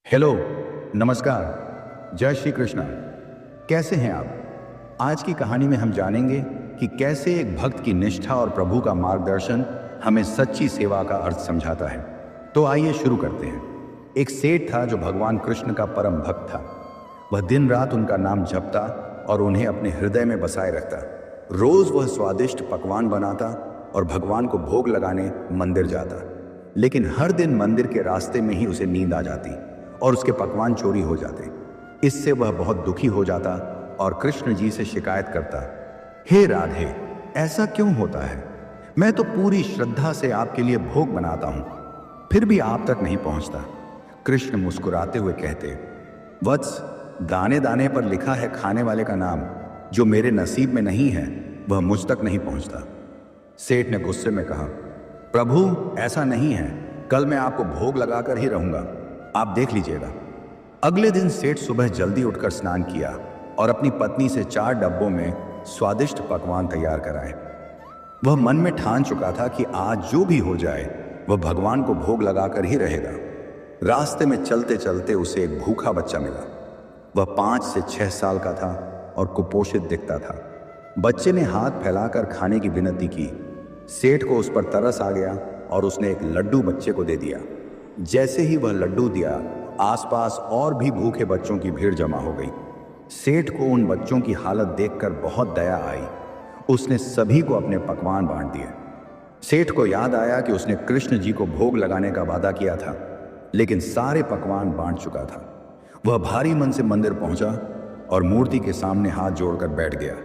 Hello, नमस्कार, जय श्री कृष्णा। कैसे हैं आप? आज की कहानी में हम जानेंगे कि कैसे एक भक्त की निष्ठा और प्रभु का मार्गदर्शन हमें सच्ची सेवा का अर्थ समझाता है। तो आइए शुरू करते हैं। एक सेठ था जो भगवान कृष्ण का परम भक्त था। वह दिन रात उनका नाम जपता और उन्हें अपने हृदय में बसाए रखता। रोज वह स्वादिष्ट पकवान बनाता और भगवान को भोग लगाने मंदिर जाता। लेकिन हर दिन मंदिर के रास्ते में ही उसे नींद आ जाती और उसके पकवान चोरी हो जाते। इससे वह बहुत दुखी हो जाता और कृष्ण जी से शिकायत करता, हे राधे, ऐसा क्यों होता है? मैं तो पूरी श्रद्धा से आपके लिए भोग बनाता हूं, फिर भी आप तक नहीं पहुंचता। कृष्ण मुस्कुराते हुए कहते, वत्स, दाने दाने पर लिखा है खाने वाले का नाम। जो मेरे नसीब में नहीं है वह मुझ तक नहीं पहुंचता। सेठ ने गुस्से में कहा, प्रभु, ऐसा नहीं है, कल मैं आपको भोग लगाकर ही रहूंगा, आप देख लीजिएगा। अगले दिन सेठ सुबह जल्दी उठकर स्नान किया और अपनी पत्नी से 4 डब्बों में स्वादिष्ट पकवान तैयार कराए। वह मन में ठान चुका था कि आज जो भी हो जाए वह भगवान को भोग लगाकर ही रहेगा। रास्ते में चलते चलते उसे एक भूखा बच्चा मिला। वह 5 से 6 साल का था और कुपोषित दिखता था। बच्चे ने हाथ फैलाकर खाने की विनती की। सेठ को उस पर तरस आ गया और उसने एक लड्डू बच्चे को दे दिया। जैसे ही वह लड्डू दिया, आसपास और भी भूखे बच्चों की भीड़ जमा हो गई। सेठ को उन बच्चों की हालत देखकर बहुत दया आई। उसने सभी को अपने पकवान बांट दिए। सेठ को याद आया कि उसने कृष्ण जी को भोग लगाने का वादा किया था, लेकिन सारे पकवान बांट चुका था। वह भारी मन से मंदिर पहुंचा और मूर्ति के सामने हाथ जोड़कर बैठ गया।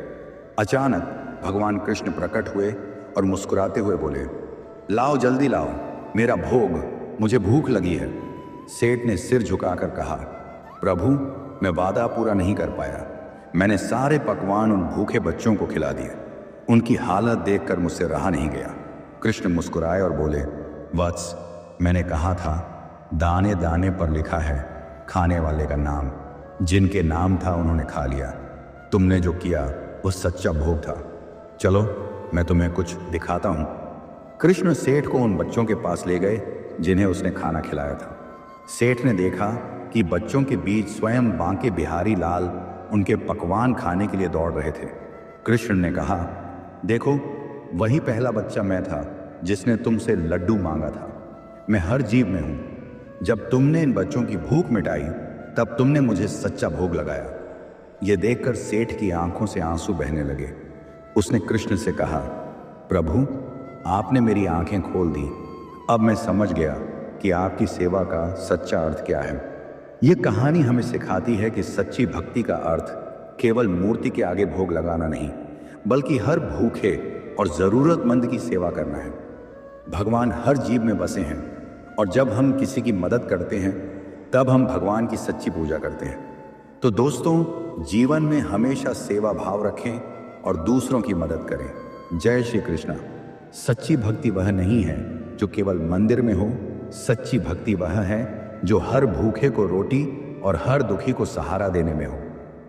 अचानक भगवान कृष्ण प्रकट हुए और मुस्कुराते हुए बोले, लाओ, जल्दी लाओ, मेरा भोग, मुझे भूख लगी है। सेठ ने सिर झुकाकर कहा, प्रभु, मैं वादा पूरा नहीं कर पाया। मैंने सारे पकवान उन भूखे बच्चों को खिला दिए। उनकी हालत देखकर मुझसे रहा नहीं गया। कृष्ण मुस्कुराए और बोले, वत्स, मैंने कहा था, दाने दाने पर लिखा है खाने वाले का नाम। जिनके नाम था उन्होंने खा लिया। तुमने जो किया वो सच्चा भोग था। चलो, मैं तुम्हें कुछ दिखाता हूं। कृष्ण सेठ को उन बच्चों के पास ले गए जिन्हें उसने खाना खिलाया था। सेठ ने देखा कि बच्चों के बीच स्वयं बांके बिहारी लाल उनके पकवान खाने के लिए दौड़ रहे थे। कृष्ण ने कहा, देखो, वही पहला बच्चा मैं था जिसने तुमसे लड्डू मांगा था। मैं हर जीव में हूं। जब तुमने इन बच्चों की भूख मिटाई तब तुमने मुझे सच्चा भोग लगाया। यह देखकर सेठ की आंखों से आंसू बहने लगे। उसने कृष्ण से कहा, प्रभु, आपने मेरी आंखें खोल दी। अब मैं समझ गया कि आपकी सेवा का सच्चा अर्थ क्या है। ये कहानी हमें सिखाती है कि सच्ची भक्ति का अर्थ केवल मूर्ति के आगे भोग लगाना नहीं, बल्कि हर भूखे और जरूरतमंद की सेवा करना है। भगवान हर जीव में बसे हैं और जब हम किसी की मदद करते हैं तब हम भगवान की सच्ची पूजा करते हैं। तो दोस्तों, जीवन में हमेशा सेवा भाव रखें और दूसरों की मदद करें। जय श्री कृष्णा। सच्ची भक्ति वह नहीं है जो केवल मंदिर में हो। सच्ची भक्ति वह है जो हर भूखे को रोटी और हर दुखी को सहारा देने में हो।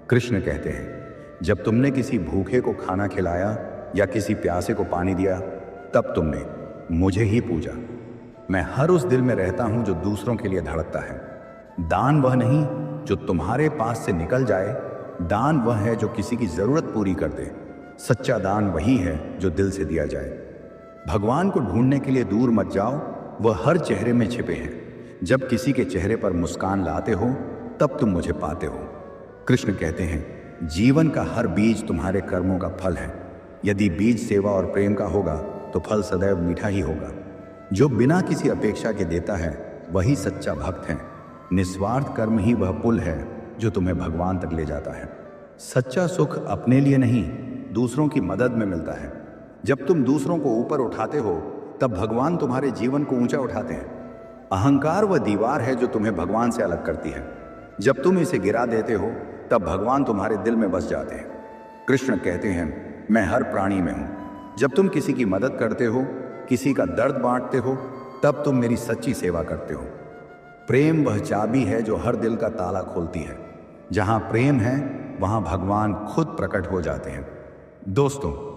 कृष्ण कहते हैं, जब तुमने किसी भूखे को खाना खिलाया या किसी प्यासे को पानी दिया तब तुमने मुझे ही पूजा। मैं हर उस दिल में रहता हूं जो दूसरों के लिए धड़कता है। दान वह नहीं जो तुम्हारे पास से निकल जाए, दान वह है जो किसी की जरूरत पूरी कर दे। सच्चा दान वही है जो दिल से दिया जाए। भगवान को ढूंढने के लिए दूर मत जाओ, वह हर चेहरे में छिपे हैं। जब किसी के चेहरे पर मुस्कान लाते हो तब तुम मुझे पाते हो। कृष्ण कहते हैं, जीवन का हर बीज तुम्हारे कर्मों का फल है। यदि बीज सेवा और प्रेम का होगा तो फल सदैव मीठा ही होगा। जो बिना किसी अपेक्षा के देता है वही सच्चा भक्त है। निस्वार्थ कर्म ही वह पुल है जो तुम्हें भगवान तक ले जाता है। सच्चा सुख अपने लिए नहीं, दूसरों की मदद में मिलता है। जब तुम दूसरों को ऊपर उठाते हो तब भगवान तुम्हारे जीवन को ऊंचा उठाते हैं। अहंकार वह दीवार है जो तुम्हें भगवान से अलग करती है। जब तुम इसे गिरा देते हो तब भगवान तुम्हारे दिल में बस जाते हैं। कृष्ण कहते हैं, मैं हर प्राणी में हूं। जब तुम किसी की मदद करते हो, किसी का दर्द बांटते हो, तब तुम मेरी सच्ची सेवा करते हो। प्रेम वह चाबी है जो हर दिल का ताला खोलती है। जहां प्रेम है वहां भगवान खुद प्रकट हो जाते हैं। दोस्तों,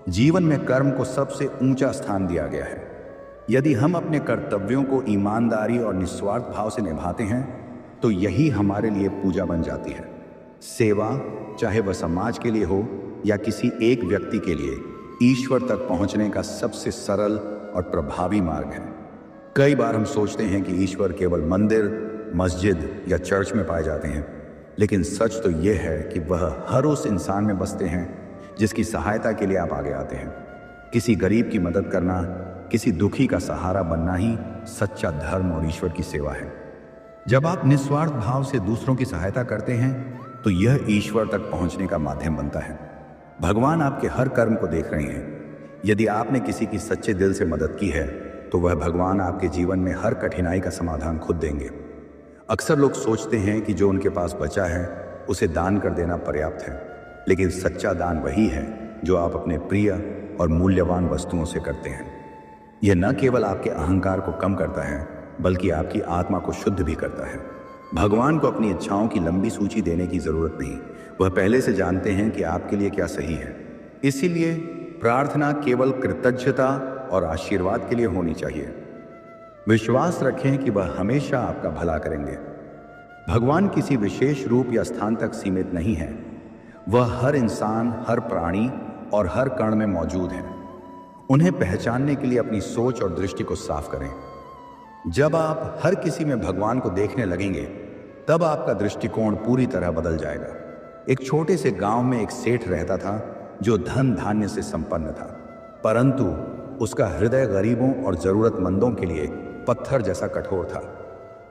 जीवन में कर्म को सबसे ऊंचा स्थान दिया गया है। यदि हम अपने कर्तव्यों को ईमानदारी और निस्वार्थ भाव से निभाते हैं तो यही हमारे लिए पूजा बन जाती है। सेवा, चाहे वह समाज के लिए हो या किसी एक व्यक्ति के लिए, ईश्वर तक पहुंचने का सबसे सरल और प्रभावी मार्ग है। कई बार हम सोचते हैं कि ईश्वर केवल मंदिर, मस्जिद या चर्च में पाए जाते हैं, लेकिन सच तो यह है कि वह हर उस इंसान में बसते हैं जिसकी सहायता के लिए आप आगे आते हैं। किसी गरीब की मदद करना, किसी दुखी का सहारा बनना ही सच्चा धर्म और ईश्वर की सेवा है। जब आप निस्वार्थ भाव से दूसरों की सहायता करते हैं तो यह ईश्वर तक पहुंचने का माध्यम बनता है। भगवान आपके हर कर्म को देख रहे हैं। यदि आपने किसी की सच्चे दिल से मदद की है तो वह भगवान आपके जीवन में हर कठिनाई का समाधान खुद देंगे। अक्सर लोग सोचते हैं कि जो उनके पास बचा है उसे दान कर देना पर्याप्त है, लेकिन सच्चा दान वही है जो आप अपने प्रिय और मूल्यवान वस्तुओं से करते हैं। यह न केवल आपके अहंकार को कम करता है बल्कि आपकी आत्मा को शुद्ध भी करता है। भगवान को अपनी इच्छाओं की लंबी सूची देने की जरूरत नहीं, वह पहले से जानते हैं कि आपके लिए क्या सही है। इसीलिए प्रार्थना केवल कृतज्ञता और आशीर्वाद के लिए होनी चाहिए। विश्वास रखें कि वह हमेशा आपका भला करेंगे। भगवान किसी विशेष रूप या स्थान तक सीमित नहीं है, वह हर इंसान, हर प्राणी और हर कण में मौजूद है। उन्हें पहचानने के लिए अपनी सोच और दृष्टि को साफ करें। जब आप हर किसी में भगवान को देखने लगेंगे तब आपका दृष्टिकोण पूरी तरह बदल जाएगा। एक छोटे से गांव में एक सेठ रहता था जो धन धान्य से संपन्न था, परंतु उसका हृदय गरीबों और जरूरतमंदों के लिए पत्थर जैसा कठोर था।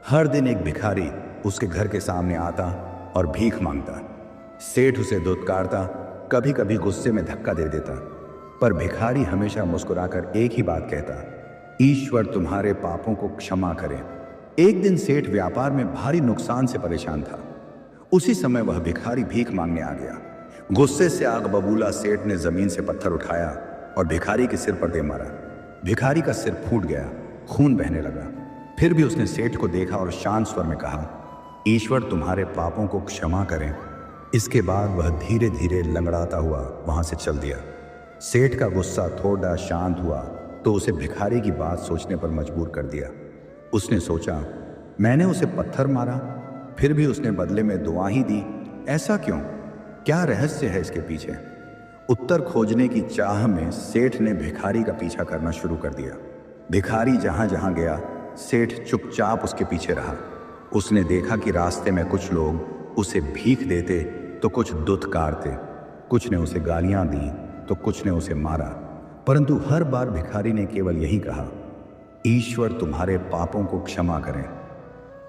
हर दिन एक भिखारी उसके घर के सामने आता और भीख मांगता। सेठ उसे धुतकारता, कभी कभी गुस्से में धक्का दे देता, पर भिखारी हमेशा मुस्कुराकर एक ही बात कहता, ईश्वर तुम्हारे पापों को क्षमा करे। एक दिन सेठ व्यापार में भारी नुकसान से परेशान था। उसी समय वह भिखारी भीख मांगने आ गया। गुस्से से आग बबूला सेठ ने जमीन से पत्थर उठाया और भिखारी के सिर पर दे मारा। भिखारी का सिर फूट गया, खून बहने लगा। फिर भी उसने सेठ को देखा और शांत स्वर में कहा, ईश्वर तुम्हारे पापों को क्षमा करें। इसके बाद वह धीरे धीरे लंगड़ाता हुआ वहां से चल दिया। सेठ का गुस्सा थोड़ा शांत हुआ तो उसे भिखारी की बात सोचने पर मजबूर कर दिया। उसने सोचा, मैंने उसे पत्थर मारा, फिर भी उसने बदले में दुआ ही दी। ऐसा क्यों? क्या रहस्य है इसके पीछे? उत्तर खोजने की चाह में सेठ ने भिखारी का पीछा करना शुरू कर दिया। भिखारी जहां जहां गया, सेठ चुपचाप उसके पीछे रहा। उसने देखा कि रास्ते में कुछ लोग उसे भीख देते तो कुछ दुत्कारते, कुछ ने उसे गालियां दी तो कुछ ने उसे मारा, परंतु हर बार भिखारी ने केवल यही कहा, ईश्वर तुम्हारे पापों को क्षमा करें।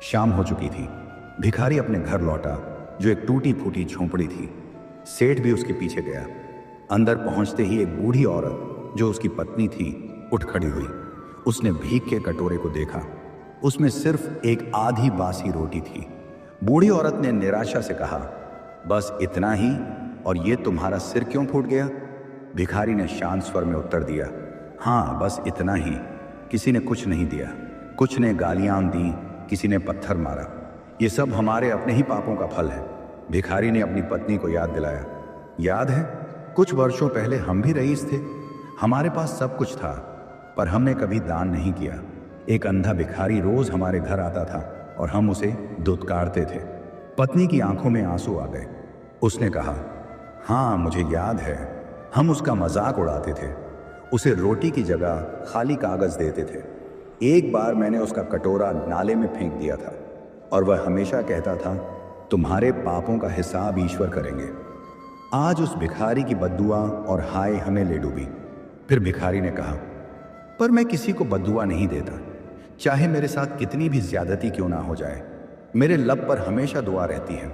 शाम हो चुकी थी। भिखारी अपने घर लौटा जो एक टूटी फूटी झोंपड़ी थी। सेठ भी उसके पीछे गया। अंदर पहुंचते ही एक बूढ़ी औरत जो उसकी पत्नी थी उठ खड़ी हुई। उसने भीख के कटोरे को देखा, उसमें सिर्फ एक आधी बासी रोटी थी। बूढ़ी औरत ने निराशा से कहा, बस इतना ही, और ये तुम्हारा सिर क्यों फूट गया? भिखारी ने शांत स्वर में उत्तर दिया, हाँ बस इतना ही। किसी ने कुछ नहीं दिया, कुछ ने गालियां दी, किसी ने पत्थर मारा। ये सब हमारे अपने ही पापों का फल है। भिखारी ने अपनी पत्नी को याद दिलाया, याद है कुछ वर्षों पहले हम भी रईस थे, हमारे पास सब कुछ था, पर हमने कभी दान नहीं किया। एक अंधा भिखारी रोज हमारे घर आता था और हम उसे दुत्कारते थे। पत्नी की आंखों में आंसू आ गए। उसने कहा, हाँ मुझे याद है, हम उसका मजाक उड़ाते थे, उसे रोटी की जगह खाली कागज देते थे। एक बार मैंने उसका कटोरा नाले में फेंक दिया था और वह हमेशा कहता था, तुम्हारे पापों का हिसाब ईश्वर करेंगे। आज उस भिखारी की बद्दुआ और हाय हमें ले डूबी। फिर भिखारी ने कहा, पर मैं किसी को बद्दुआ नहीं देता, चाहे मेरे साथ कितनी भी ज्यादती क्यों ना हो जाए। मेरे लब पर हमेशा दुआ रहती है।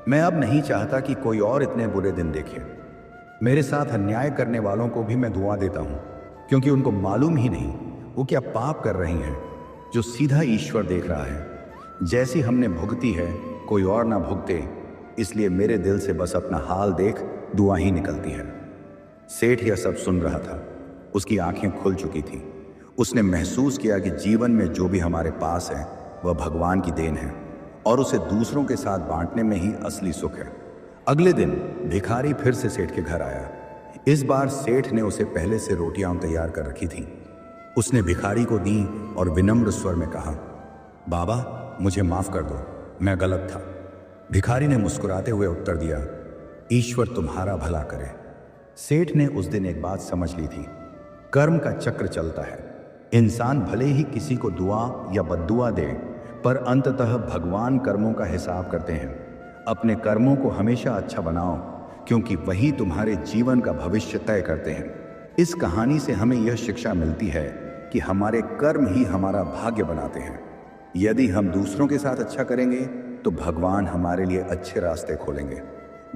मैं अब नहीं चाहता कि कोई और इतने बुरे दिन देखे। मेरे साथ अन्याय करने वालों को भी मैं दुआ देता हूँ, क्योंकि उनको मालूम ही नहीं वो क्या पाप कर रही हैं, जो सीधा ईश्वर देख रहा है। जैसी हमने भुगती है कोई और ना भुगते, इसलिए मेरे दिल से बस अपना हाल देख दुआ ही निकलती है। सेठ यह सब सुन रहा था। उसकी आंखें खुल चुकी थी। उसने महसूस किया कि जीवन में जो भी हमारे पास है वह भगवान की देन है और उसे दूसरों के साथ बांटने में ही असली सुख है। अगले दिन भिखारी फिर से सेठ के घर आया। इस बार सेठ ने उसे पहले से रोटियां तैयार कर रखी थी। उसने भिखारी को दी और विनम्र स्वर में कहा, बाबा मुझे माफ कर दो, मैं गलत था। भिखारी ने मुस्कुराते हुए उत्तर दिया, ईश्वर तुम्हारा भला करे। सेठ ने उस दिन एक बात समझ ली थी, कर्म का चक्र चलता है। इंसान भले ही किसी को दुआ या बद्दुआ दे, पर अंततः भगवान कर्मों का हिसाब करते हैं। अपने कर्मों को हमेशा अच्छा बनाओ, क्योंकि वही तुम्हारे जीवन का भविष्य तय करते हैं। इस कहानी से हमें यह शिक्षा मिलती है कि हमारे कर्म ही हमारा भाग्य बनाते हैं। यदि हम दूसरों के साथ अच्छा करेंगे तो भगवान हमारे लिए अच्छे रास्ते खोलेंगे।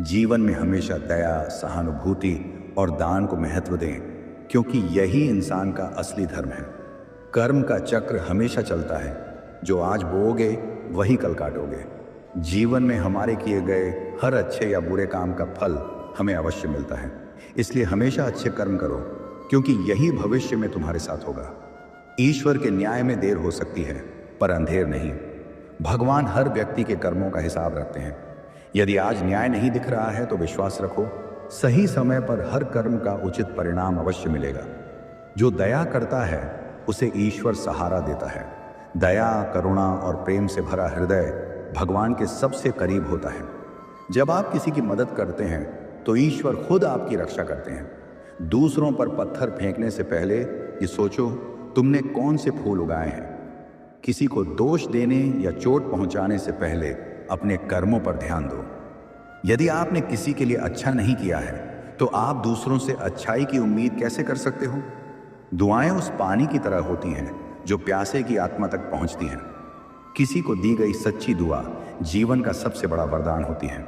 जीवन में हमेशा दया, सहानुभूति और दान को महत्व दें, क्योंकि यही इंसान का असली धर्म है। कर्म का चक्र हमेशा चलता है, जो आज बोओगे वही कल काटोगे। जीवन में हमारे किए गए हर अच्छे या बुरे काम का फल हमें अवश्य मिलता है। इसलिए हमेशा अच्छे कर्म करो, क्योंकि यही भविष्य में तुम्हारे साथ होगा। ईश्वर के न्याय में देर हो सकती है, पर अंधेर नहीं। भगवान हर व्यक्ति के कर्मों का हिसाब रखते हैं। यदि आज न्याय नहीं दिख रहा है तो विश्वास रखो, सही समय पर हर कर्म का उचित परिणाम अवश्य मिलेगा। जो दया करता है उसे ईश्वर सहारा देता है। दया, करुणा और प्रेम से भरा हृदय भगवान के सबसे करीब होता है। जब आप किसी की मदद करते हैं तो ईश्वर खुद आपकी रक्षा करते हैं। दूसरों पर पत्थर फेंकने से पहले ये सोचो, तुमने कौन से फूल उगाए हैं। किसी को दोष देने या चोट पहुंचाने से पहले अपने कर्मों पर ध्यान दो। यदि आपने किसी के लिए अच्छा नहीं किया है तो आप दूसरों से अच्छाई की उम्मीद कैसे कर सकते हो। दुआएं उस पानी की तरह होती हैं जो प्यासे की आत्मा तक पहुंचती हैं। किसी को दी गई सच्ची दुआ जीवन का सबसे बड़ा वरदान होती है।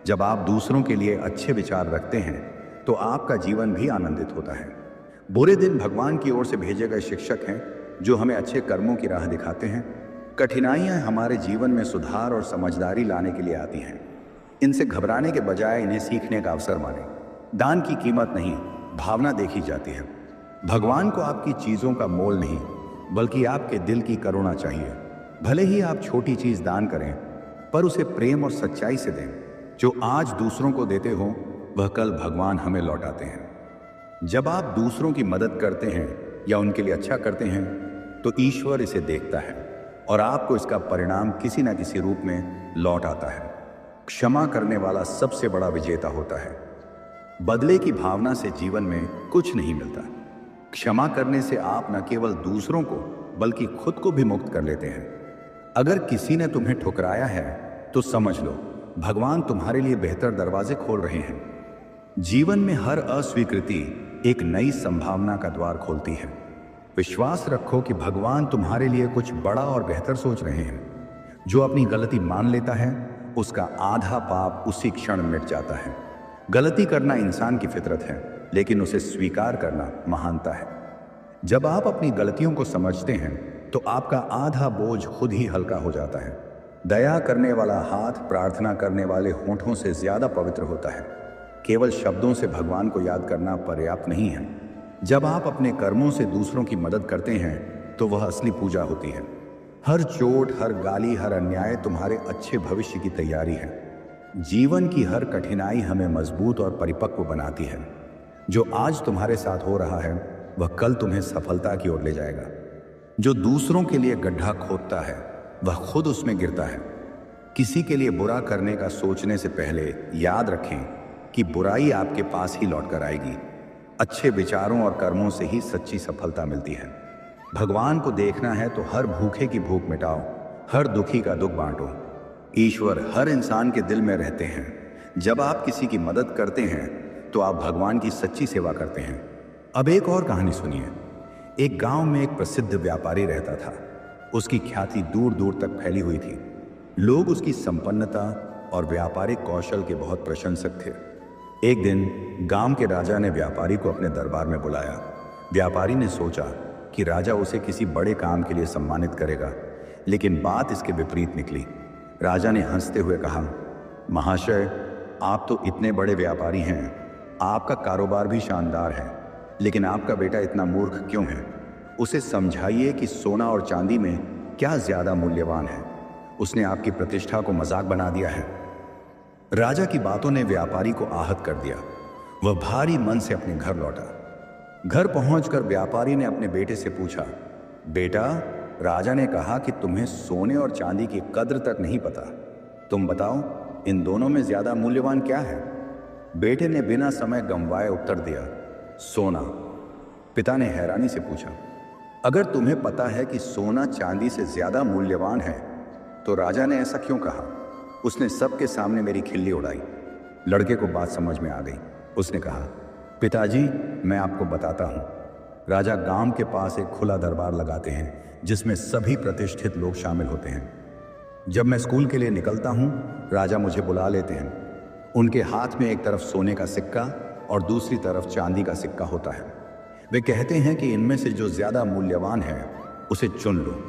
जब आप दूसरों के लिए अच्छे विचार रखते हैं तो आपका जीवन भी आनंदित होता है। बुरे दिन भगवान की ओर से भेजे गए शिक्षक हैं जो हमें अच्छे कर्मों की राह दिखाते हैं। कठिनाइयां हमारे जीवन में सुधार और समझदारी लाने के लिए आती हैं। इनसे घबराने के बजाय इन्हें सीखने का अवसर मानें। दान की कीमत नहीं, भावना देखी जाती है। भगवान को आपकी चीज़ों का मोल नहीं, बल्कि आपके दिल की करुणा चाहिए। भले ही आप छोटी चीज़ दान करें, पर उसे प्रेम और सच्चाई से दें। जो आज दूसरों को देते हो वह कल भगवान हमें लौटाते हैं। जब आप दूसरों की मदद करते हैं या उनके लिए अच्छा करते हैं तो ईश्वर इसे देखता है और आपको इसका परिणाम किसी न किसी रूप में लौट आता है। क्षमा करने वाला सबसे बड़ा विजेता होता है। बदले की भावना से जीवन में कुछ नहीं मिलता। क्षमा करने से आप न केवल दूसरों को बल्कि खुद को भी मुक्त कर लेते हैं। अगर किसी ने तुम्हें ठुकराया है तो समझ लो, भगवान तुम्हारे लिए बेहतर दरवाजे खोल रहे हैं। जीवन में हर अस्वीकृति एक नई संभावना का द्वार खोलती है। विश्वास रखो कि भगवान तुम्हारे लिए कुछ बड़ा और बेहतर सोच रहे हैं। जो अपनी गलती मान लेता है उसका आधा पाप उसी क्षण मिट जाता है। गलती करना इंसान की फितरत है, लेकिन उसे स्वीकार करना महानता है। जब आप अपनी गलतियों को समझते हैं तो आपका आधा बोझ खुद ही हल्का हो जाता है। दया करने वाला हाथ प्रार्थना करने वाले होठों से ज्यादा पवित्र होता है। केवल शब्दों से भगवान को याद करना पर्याप्त नहीं है। जब आप अपने कर्मों से दूसरों की मदद करते हैं तो वह असली पूजा होती है। हर चोट, हर गाली, हर अन्याय तुम्हारे अच्छे भविष्य की तैयारी है। जीवन की हर कठिनाई हमें मजबूत और परिपक्व बनाती है। जो आज तुम्हारे साथ हो रहा है वह कल तुम्हें सफलता की ओर ले जाएगा। जो दूसरों के लिए गड्ढा खोदता है वह खुद उसमें गिरता है। किसी के लिए बुरा करने का सोचने से पहले याद रखें कि बुराई आपके पास ही लौट कर आएगी। अच्छे विचारों और कर्मों से ही सच्ची सफलता मिलती है। भगवान को देखना है तो हर भूखे की भूख मिटाओ, हर दुखी का दुख बांटो। ईश्वर हर इंसान के दिल में रहते हैं। जब आप किसी की मदद करते हैं तो आप भगवान की सच्ची सेवा करते हैं। अब एक और कहानी सुनिए। एक गांव में एक प्रसिद्ध व्यापारी रहता था। उसकी ख्याति दूर दूर तक फैली हुई थी। लोग उसकी संपन्नता और व्यापारिक कौशल के बहुत प्रशंसक थे। एक दिन गांव के राजा ने व्यापारी को अपने दरबार में बुलाया। व्यापारी ने सोचा कि राजा उसे किसी बड़े काम के लिए सम्मानित करेगा, लेकिन बात इसके विपरीत निकली। राजा ने हंसते हुए कहा, महाशय, आप तो इतने बड़े व्यापारी हैं, आपका कारोबार भी शानदार है, लेकिन आपका बेटा इतना मूर्ख क्यों है? उसे समझाइए कि सोना और चांदी में क्या ज्यादा मूल्यवान है। उसने आपकी प्रतिष्ठा को मजाक बना दिया है। राजा की बातों ने व्यापारी को आहत कर दिया। वह भारी मन से अपने घर लौटा। घर पहुंचकर व्यापारी ने अपने बेटे से पूछा, बेटा, राजा ने कहा कि तुम्हें सोने और चांदी की कद्र तक नहीं पता। तुम बताओ, इन दोनों में ज्यादा मूल्यवान क्या है? बेटे ने बिना समय गंवाए उत्तर दिया, सोना। पिता ने हैरानी से पूछा, अगर तुम्हें पता है कि सोना चांदी से ज्यादा मूल्यवान है तो राजा ने ऐसा क्यों कहा? उसने सबके सामने मेरी खिल्ली उड़ाई। लड़के को बात समझ में आ गई। उसने कहा, पिताजी, मैं आपको बताता हूँ। राजा गांव के पास एक खुला दरबार लगाते हैं जिसमें सभी प्रतिष्ठित लोग शामिल होते हैं। जब मैं स्कूल के लिए निकलता हूँ, राजा मुझे बुला लेते हैं। उनके हाथ में एक तरफ सोने का सिक्का और दूसरी तरफ चांदी का सिक्का होता है। वे कहते हैं कि इनमें से जो ज्यादा मूल्यवान है उसे चुन लो,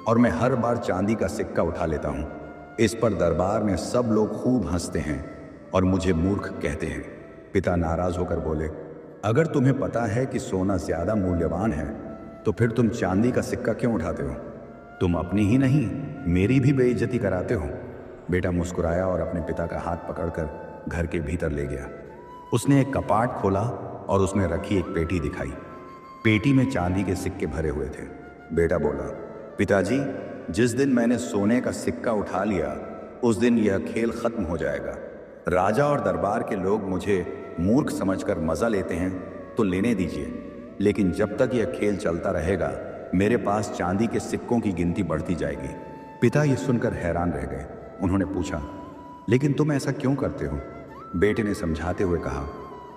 और मैं हर बार चांदी का सिक्का उठा लेता हूँ। इस पर दरबार में सब लोग खूब हंसते हैं और मुझे मूर्ख कहते हैं। पिता नाराज होकर बोले, अगर तुम्हें पता है कि सोना ज्यादा मूल्यवान है तो फिर तुम चांदी का सिक्का क्यों उठाते हो? तुम अपनी ही नहीं, मेरी भी बेइज्जती कराते हो। बेटा मुस्कुराया और अपने पिता का हाथ पकड़कर घर के भीतर ले गया। उसने एक कपाट खोला और उसमें रखी एक पेटी दिखाई। पेटी में चांदी के सिक्के भरे हुए थे। बेटा बोला, पिताजी, जिस दिन मैंने सोने का सिक्का उठा लिया उस दिन यह खेल खत्म हो जाएगा। राजा और दरबार के लोग मुझे मूर्ख समझकर मजा लेते हैं तो लेने दीजिए, लेकिन जब तक यह खेल चलता रहेगा मेरे पास चांदी के सिक्कों की गिनती बढ़ती जाएगी। पिता ये सुनकर हैरान रह गए। उन्होंने पूछा, लेकिन तुम ऐसा क्यों करते हो? बेटे ने समझाते हुए कहा,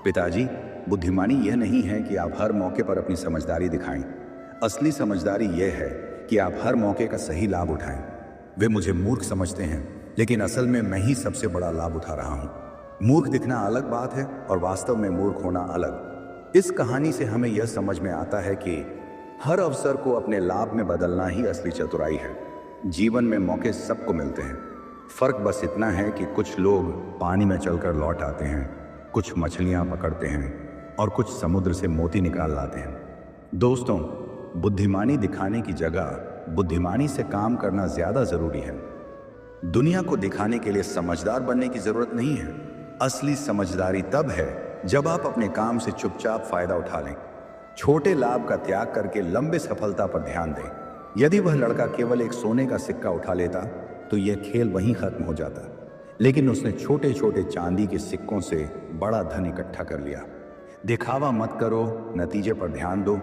पिताजी, बुद्धिमानी यह नहीं है कि आप हर मौके पर अपनी समझदारी दिखाएं। असली समझदारी यह है कि आप हर मौके का सही लाभ उठाएं। वे मुझे मूर्ख समझते हैं, लेकिन असल में मैं ही सबसे बड़ा लाभ उठा रहा हूं। मूर्ख दिखना अलग बात है और वास्तव में मूर्ख होना अलग। इस कहानी से हमें यह समझ में आता है कि हर अवसर को अपने लाभ में बदलना ही असली चतुराई है। जीवन में मौके सबको मिलते हैं, फर्क बस इतना है कि कुछ लोग पानी में चलकर लौट आते हैं, कुछ मछलियां पकड़ते हैं और कुछ समुद्र से मोती निकाल लाते हैं। दोस्तों, बुद्धिमानी दिखाने की जगह बुद्धिमानी से काम करना ज्यादा जरूरी है। दुनिया को दिखाने के लिए समझदार बनने की जरूरत नहीं है। असली समझदारी तब है जब आप अपने काम से चुपचाप फायदा उठा लें, छोटे लाभ का त्याग करके लंबे सफलता पर ध्यान दें। यदि वह लड़का केवल एक सोने का सिक्का उठा लेता तो यह खेल वहीं खत्म हो जाता, लेकिन उसने छोटे छोटे चांदी के सिक्कों से बड़ा धन इकट्ठा कर लिया। दिखावा मत करो, नतीजे पर ध्यान दो।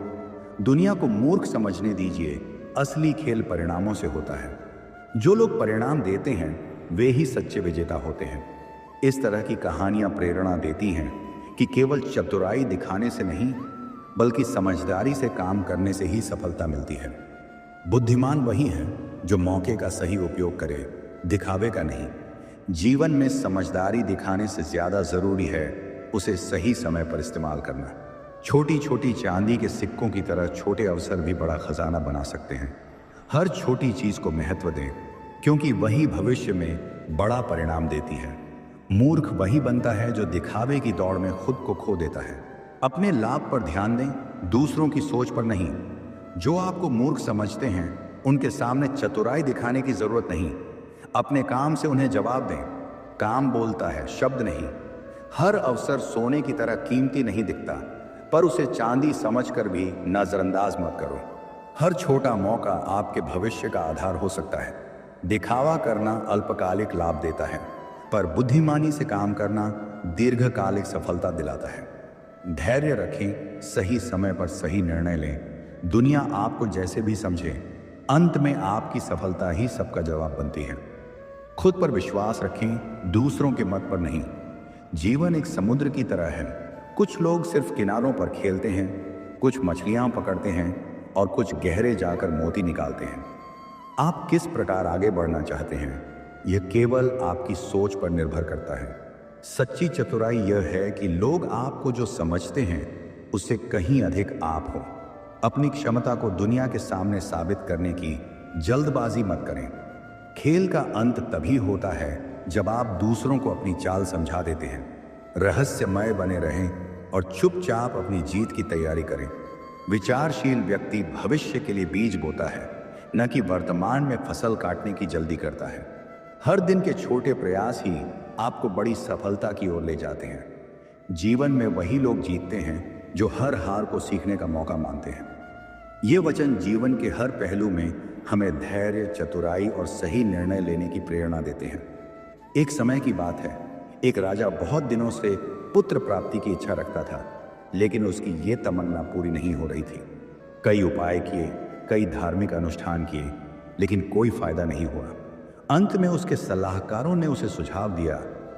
दुनिया को मूर्ख समझने दीजिए, असली खेल परिणामों से होता है। जो लोग परिणाम देते हैं वे ही सच्चे विजेता होते हैं। इस तरह की कहानियां प्रेरणा देती हैं कि केवल चतुराई दिखाने से नहीं बल्कि समझदारी से काम करने से ही सफलता मिलती है। बुद्धिमान वही है जो मौके का सही उपयोग करे, दिखावे का नहीं। जीवन में समझदारी दिखाने से ज्यादा जरूरी है उसे सही समय पर इस्तेमाल करना। छोटी छोटी चांदी के सिक्कों की तरह छोटे अवसर भी बड़ा खजाना बना सकते हैं। हर छोटी चीज को महत्व दें, क्योंकि वही भविष्य में बड़ा परिणाम देती है। मूर्ख वही बनता है जो दिखावे की दौड़ में खुद को खो देता है। अपने लाभ पर ध्यान दें, दूसरों की सोच पर नहीं। जो आपको मूर्ख समझते हैं उनके सामने चतुराई दिखाने की जरूरत नहीं। अपने काम से उन्हें जवाब दें। काम बोलता है, शब्द नहीं। हर अवसर सोने की तरह कीमती नहीं दिखता, पर उसे चांदी समझकर भी नजरअंदाज मत करो। हर छोटा मौका आपके भविष्य का आधार हो सकता है। दिखावा करना अल्पकालिक लाभ देता है, पर बुद्धिमानी से काम करना दीर्घकालिक सफलता दिलाता है। धैर्य रखें, सही समय पर सही निर्णय लें। दुनिया आपको जैसे भी समझे, अंत में आपकी सफलता ही सबका जवाब बनती है। खुद पर विश्वास रखें, दूसरों के मत पर नहीं। जीवन एक समुद्र की तरह है। कुछ लोग सिर्फ किनारों पर खेलते हैं, कुछ मछलियां पकड़ते हैं और कुछ गहरे जाकर मोती निकालते हैं। आप किस प्रकार आगे बढ़ना चाहते हैं, यह केवल आपकी सोच पर निर्भर करता है। सच्ची चतुराई यह है कि लोग आपको जो समझते हैं उससे कहीं अधिक आप हो। अपनी क्षमता को दुनिया के सामने साबित करने की जल्दबाजी मत करें। खेल का अंत तभी होता है जब आप दूसरों को अपनी चाल समझा देते हैं। रहस्यमय बने रहें और चुपचाप अपनी जीत की तैयारी करें। विचारशील व्यक्ति भविष्य के लिए बीज बोता है, न कि वर्तमान में फसल काटने की जल्दी करता है। हर दिन के छोटे प्रयास ही आपको बड़ी सफलता की ओर ले जाते हैं। जीवन में वही लोग जीतते हैं जो हर हार को सीखने का मौका मानते हैं। ये वचन जीवन के हर पहलू में हमें धैर्य, चतुराई और सही निर्णय लेने की प्रेरणा देते हैं। एक समय की बात है, एक राजा बहुत दिनों से पुत्र प्राप्ति की इच्छा रखता था, लेकिन उसकी ये तमन्ना पूरी नहीं हो रही थी। कई उपाय किए, कई धार्मिक अनुष्ठान किए, लेकिन कोई फायदा नहीं हुआ। अंत में उसके सलाहकारों ने उसे सुझाव दिया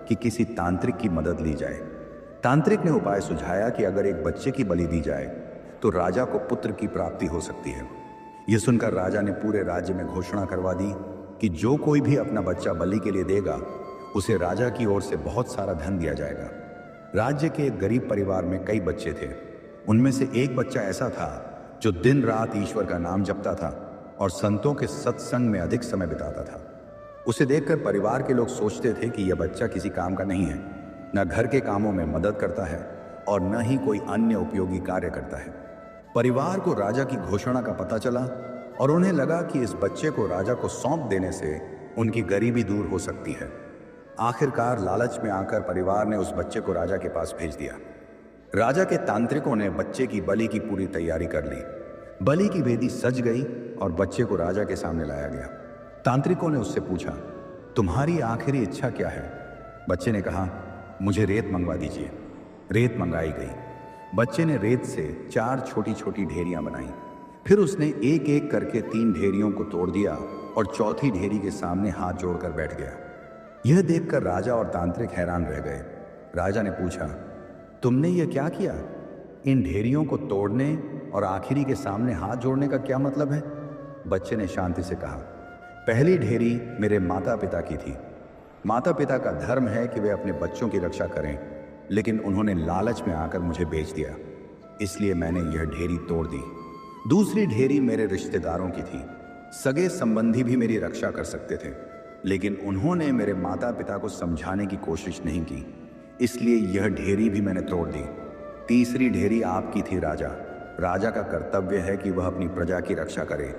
कि किसी तांत्रिक की मदद ली जाए। तांत्रिक ने उपाय सुझाया कि अगर एक बच्चे की बलि दी जाए तो राजा को पुत्र की प्राप्ति हो सकती है। यह सुनकर राजा ने पूरे राज्य में घोषणा करवा दी कि जो कोई भी अपना बच्चा बलि के लिए देगा, उसे राजा की ओर से बहुत सारा धन दिया जाएगा। राज्य के एक गरीब परिवार में कई बच्चे थे। उनमें से एक बच्चा ऐसा था जो दिन रात ईश्वर का नाम जपता था और संतों के सत्संग में अधिक समय बिताता था। उसे देखकर परिवार के लोग सोचते थे कि यह बच्चा किसी काम का नहीं है, न घर के कामों में मदद करता है और न ही कोई अन्य उपयोगी कार्य करता है। परिवार को राजा की घोषणा का पता चला और उन्हें लगा कि इस बच्चे को राजा को सौंप देने से उनकी गरीबी दूर हो सकती है। आखिरकार लालच में आकर परिवार ने उस बच्चे को राजा के पास भेज दिया। राजा के तांत्रिकों ने बच्चे की बलि की पूरी तैयारी कर ली। बलि की वेदी सज गई और बच्चे को राजा के सामने लाया गया। तांत्रिकों ने उससे पूछा, तुम्हारी आखिरी इच्छा क्या है? बच्चे ने कहा, मुझे रेत मंगवा दीजिए। रेत मंगाई गई। बच्चे ने रेत से 4 छोटी छोटी ढेरियां बनाई। फिर उसने एक एक करके 3 ढेरियों को तोड़ दिया और चौथी ढेरी के सामने हाथ जोड़कर बैठ गया। यह देखकर राजा और तांत्रिक हैरान रह गए। राजा ने पूछा, तुमने यह क्या किया? इन ढेरियों को तोड़ने और आखिरी के सामने हाथ जोड़ने का क्या मतलब है? बच्चे ने शांति से कहा, पहली ढेरी मेरे माता पिता की थी। माता पिता का धर्म है कि वे अपने बच्चों की रक्षा करें, लेकिन उन्होंने लालच में आकर मुझे बेच दिया, इसलिए मैंने यह ढेरी तोड़ दी। दूसरी ढेरी मेरे रिश्तेदारों की थी। सगे संबंधी भी मेरी रक्षा कर सकते थे, लेकिन उन्होंने मेरे माता पिता को समझाने की कोशिश नहीं की, इसलिए यह ढेरी भी मैंने तोड़ दी। तीसरी ढेरी आपकी थी राजा। राजा का कर्तव्य है कि वह अपनी प्रजा की रक्षा करे,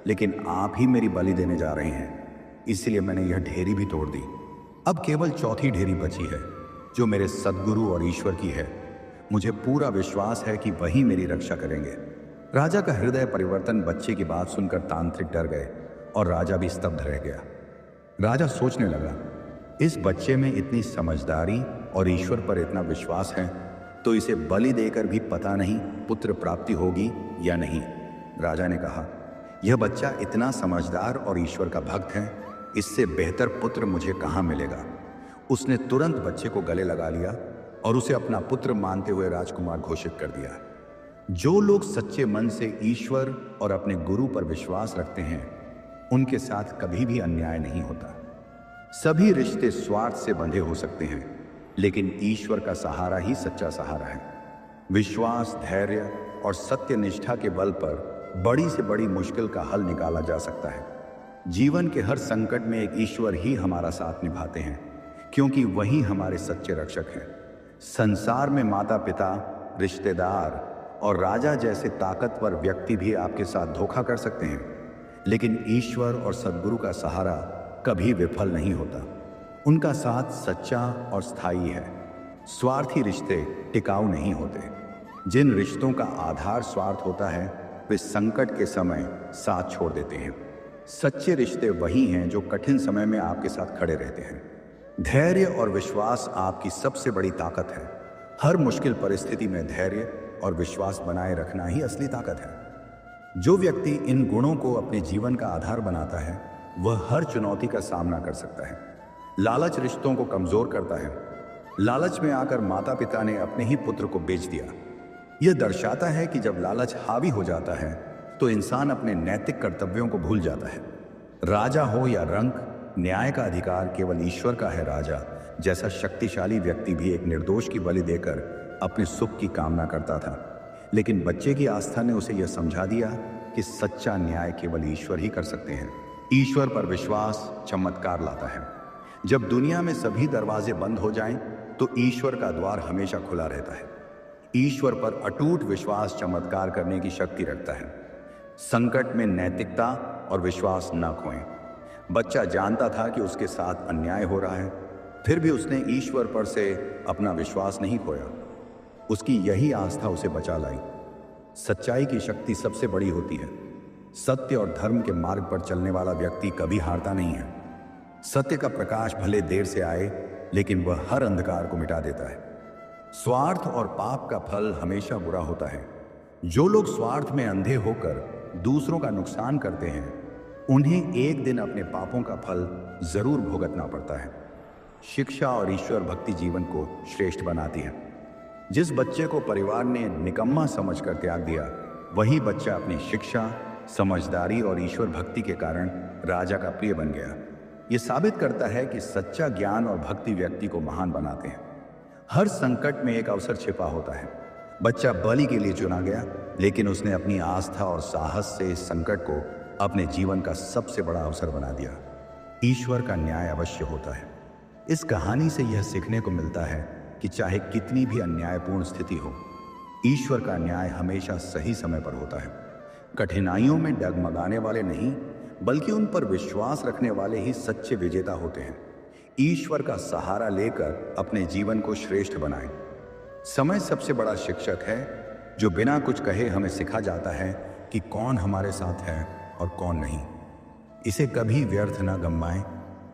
लेकिन आप ही मेरी बलि देने जा रहे हैं, इसलिए मैंने यह ढेरी भी तोड़ दी। अब केवल चौथी ढेरी बची है, जो मेरे सद्गुरु और ईश्वर की है। मुझे पूरा विश्वास है कि वही मेरी रक्षा करेंगे। राजा का हृदय परिवर्तन बच्चे की बात सुनकर तांत्रिक डर गए और राजा भी स्तब्ध रह गया। राजा सोचने लगा, इस बच्चे में इतनी समझदारी और ईश्वर पर इतना विश्वास है, तो इसे बलि देकर भी पता नहीं पुत्र प्राप्ति होगी या नहीं। राजा ने कहा, यह बच्चा इतना समझदार और ईश्वर का भक्त है, इससे बेहतर पुत्र मुझे कहाँ मिलेगा। उसने तुरंत बच्चे को गले लगा लिया और उसे अपना पुत्र मानते हुए राजकुमार घोषित कर दिया। जो लोग सच्चे मन से ईश्वर और अपने गुरु पर विश्वास रखते हैं, उनके साथ कभी भी अन्याय नहीं होता। सभी रिश्ते स्वार्थ से बंधे हो सकते हैं, लेकिन ईश्वर का सहारा ही सच्चा सहारा है। विश्वास, धैर्य और सत्य निष्ठा के बल पर बड़ी से बड़ी मुश्किल का हल निकाला जा सकता है। जीवन के हर संकट में एक ईश्वर ही हमारा साथ निभाते हैं, क्योंकि वही हमारे सच्चे रक्षक हैं। संसार में माता पिता, रिश्तेदार और राजा जैसे ताकतवर व्यक्ति भी आपके साथ धोखा कर सकते हैं, लेकिन ईश्वर और सद्गुरु का सहारा कभी विफल नहीं होता। उनका साथ सच्चा और स्थायी है। स्वार्थी रिश्ते टिकाऊ नहीं होते। जिन रिश्तों का आधार स्वार्थ होता है, वे संकट के समय साथ छोड़ देते हैं। सच्चे रिश्ते वही हैं जो कठिन समय में आपके साथ खड़े रहते हैं। धैर्य और विश्वास आपकी सबसे बड़ी ताकत है। हर मुश्किल परिस्थिति में धैर्य और विश्वास बनाए रखना ही असली ताकत है। जो व्यक्ति इन गुणों को अपने जीवन का आधार बनाता है, वह हर चुनौती का सामना कर सकता है। लालच रिश्तों को कमजोर करता है। लालच में आकर माता पिता ने अपने ही पुत्र को बेच दिया। यह दर्शाता है कि जब लालच हावी हो जाता है, तो इंसान अपने नैतिक कर्तव्यों को भूल जाता है। राजा हो या रंक, न्याय का अधिकार केवल ईश्वर का है। राजा जैसा शक्तिशाली व्यक्ति भी एक निर्दोष की बलि देकर अपने सुख की कामना करता था, लेकिन बच्चे की आस्था ने उसे यह समझा दिया कि सच्चा न्याय केवल ईश्वर ही कर सकते हैं। ईश्वर पर विश्वास चमत्कार लाता है। जब दुनिया में सभी दरवाजे बंद हो जाएं, तो ईश्वर का द्वार हमेशा खुला रहता है। ईश्वर पर अटूट विश्वास चमत्कार करने की शक्ति रखता है। संकट में नैतिकता और विश्वास न खोएं। बच्चा जानता था कि उसके साथ अन्याय हो रहा है, फिर भी उसने ईश्वर पर से अपना विश्वास नहीं खोया। उसकी यही आस्था उसे बचा लाई। सच्चाई की शक्ति सबसे बड़ी होती है। सत्य और धर्म के मार्ग पर चलने वाला व्यक्ति कभी हारता नहीं है। सत्य का प्रकाश भले देर से आए, लेकिन वह हर अंधकार को मिटा देता है। स्वार्थ और पाप का फल हमेशा बुरा होता है। जो लोग स्वार्थ में अंधे होकर दूसरों का नुकसान करते हैं, उन्हें एक दिन अपने पापों का फल जरूर भुगतना पड़ता है। शिक्षा और ईश्वर भक्ति जीवन को श्रेष्ठ बनाती है। जिस बच्चे को परिवार ने निकम्मा समझकर त्याग दिया, वही बच्चा अपनी शिक्षा, समझदारी और ईश्वर भक्ति के कारण राजा का प्रिय बन गया। यह साबित करता है कि सच्चा ज्ञान और भक्ति व्यक्ति को महान बनाते हैं। हर संकट में एक अवसर छिपा होता है। बच्चा बलि के लिए चुना गया, लेकिन उसने अपनी आस्था और साहस से इस संकट को अपने जीवन का सबसे बड़ा अवसर बना दिया। ईश्वर का न्याय अवश्य होता है। इस कहानी से यह सीखने को मिलता है कि चाहे कितनी भी अन्यायपूर्ण स्थिति हो, ईश्वर का न्याय हमेशा सही समय पर होता है। कठिनाइयों में डगमगाने वाले नहीं, बल्कि उन पर विश्वास रखने वाले ही सच्चे विजेता होते हैं। ईश्वर का सहारा लेकर अपने जीवन को श्रेष्ठ बनाएं। समय सबसे बड़ा शिक्षक है, जो बिना कुछ कहे हमें सिखा जाता है कि कौन हमारे साथ है और कौन नहीं। इसे कभी व्यर्थ न गंवाएं,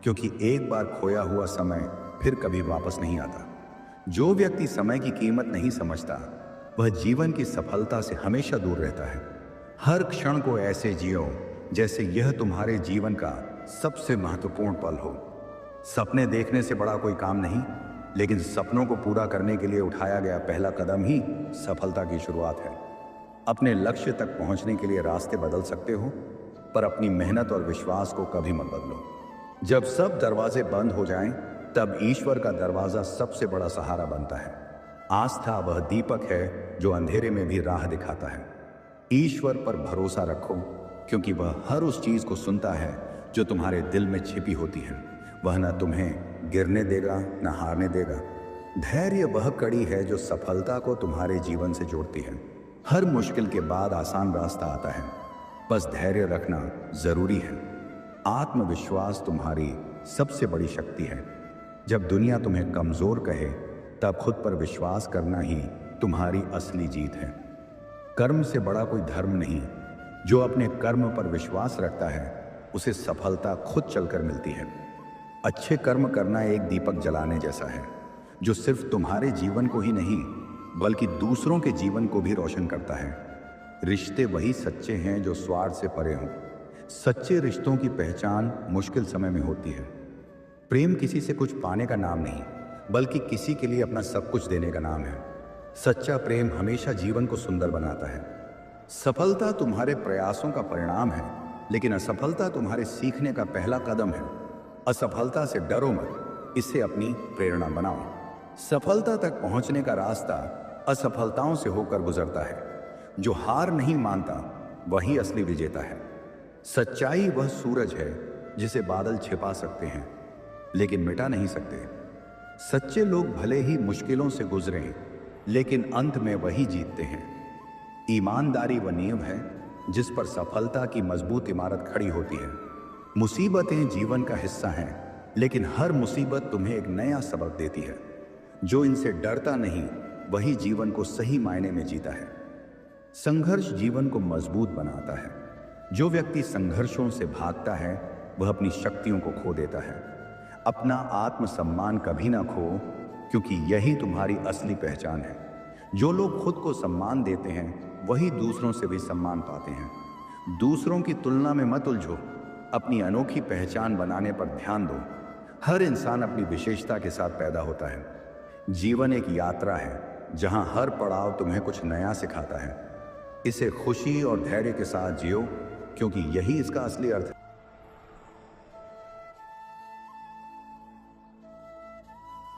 क्योंकि एक बार खोया हुआ समय फिर कभी वापस नहीं आता। जो व्यक्ति समय की कीमत नहीं समझता, वह जीवन की सफलता से हमेशा दूर रहता है। हर क्षण को ऐसे जियो जैसे यह तुम्हारे जीवन का सबसे महत्वपूर्ण पल हो। सपने देखने से बड़ा कोई काम नहीं, लेकिन सपनों को पूरा करने के लिए उठाया गया पहला कदम ही सफलता की शुरुआत है। अपने लक्ष्य तक पहुंचने के लिए रास्ते बदल सकते हो, पर अपनी मेहनत और विश्वास को कभी मत बदलो। जब सब दरवाजे बंद हो जाएं, तब ईश्वर का दरवाजा सबसे बड़ा सहारा बनता है। आस्था वह दीपक है जो अंधेरे में भी राह दिखाता है। ईश्वर पर भरोसा रखो, क्योंकि वह हर उस चीज को सुनता है जो तुम्हारे दिल में छिपी होती है। वह न तुम्हें गिरने देगा, न हारने देगा। धैर्य वह कड़ी है जो सफलता को तुम्हारे जीवन से जोड़ती है। हर मुश्किल के बाद आसान रास्ता आता है, बस धैर्य रखना जरूरी है। आत्मविश्वास तुम्हारी सबसे बड़ी शक्ति है। जब दुनिया तुम्हें कमजोर कहे, तब खुद पर विश्वास करना ही तुम्हारी असली जीत है। कर्म से बड़ा कोई धर्म नहीं। जो अपने कर्म पर विश्वास रखता है, उसे सफलता खुद चलकर मिलती है। अच्छे कर्म करना एक दीपक जलाने जैसा है, जो सिर्फ तुम्हारे जीवन को ही नहीं, बल्कि दूसरों के जीवन को भी रोशन करता है। रिश्ते वही सच्चे हैं जो स्वार्थ से परे हों। सच्चे रिश्तों की पहचान मुश्किल समय में होती है। प्रेम किसी से कुछ पाने का नाम नहीं, बल्कि किसी के लिए अपना सब कुछ देने का नाम है। सच्चा प्रेम हमेशा जीवन को सुंदर बनाता है। सफलता तुम्हारे प्रयासों का परिणाम है, लेकिन असफलता तुम्हारे सीखने का पहला कदम है। असफलता से डरो मत, इससे अपनी प्रेरणा बनाओ। सफलता तक पहुंचने का रास्ता असफलताओं से होकर गुजरता है। जो हार नहीं मानता, वही असली विजेता है। सच्चाई वह सूरज है जिसे बादल छिपा सकते हैं, लेकिन मिटा नहीं सकते। सच्चे लोग भले ही मुश्किलों से गुजरें, लेकिन अंत में वही जीतते हैं। ईमानदारी वह नींव है जिस पर सफलता की मजबूत इमारत खड़ी होती है। मुसीबतें जीवन का हिस्सा हैं, लेकिन हर मुसीबत तुम्हें एक नया सबक देती है। जो इनसे डरता नहीं, वही जीवन को सही मायने में जीता है। संघर्ष जीवन को मजबूत बनाता है। जो व्यक्ति संघर्षों से भागता है, वह अपनी शक्तियों को खो देता है। अपना आत्मसम्मान कभी ना खो, क्योंकि यही तुम्हारी असली पहचान है। जो लोग खुद को सम्मान देते हैं, वही दूसरों से भी सम्मान पाते हैं। दूसरों की तुलना में मत उलझो, अपनी अनोखी पहचान बनाने पर ध्यान दो। हर इंसान अपनी विशेषता के साथ पैदा होता है। जीवन एक यात्रा है, जहां हर पड़ाव तुम्हें कुछ नया सिखाता है। इसे खुशी और धैर्य के साथ जियो, क्योंकि यही इसका असली अर्थ है।